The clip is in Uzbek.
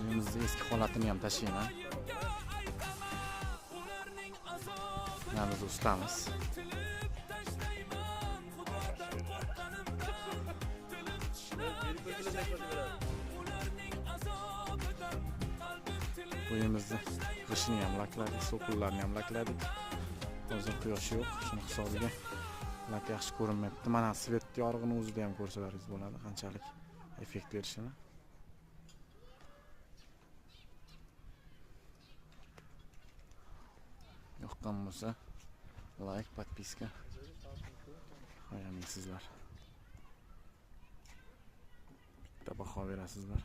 Uyimizni eski holatini ham tashlayman. Biz ustamiz. Uyimizni qishini ham lakladik, so'qillarni ham lakladik. Hozir quyosh yo'q, shuni hisobiga lak yaxshi ko'rinmayapti. Mana svet yorug'ini o'zida ham ko'rsalaringiz bo'ladi, qanchalik effekt berishini. Yoqqan bo'lsa, like, podpiska qo'yaminsizlar. Bitta baho berasizlar.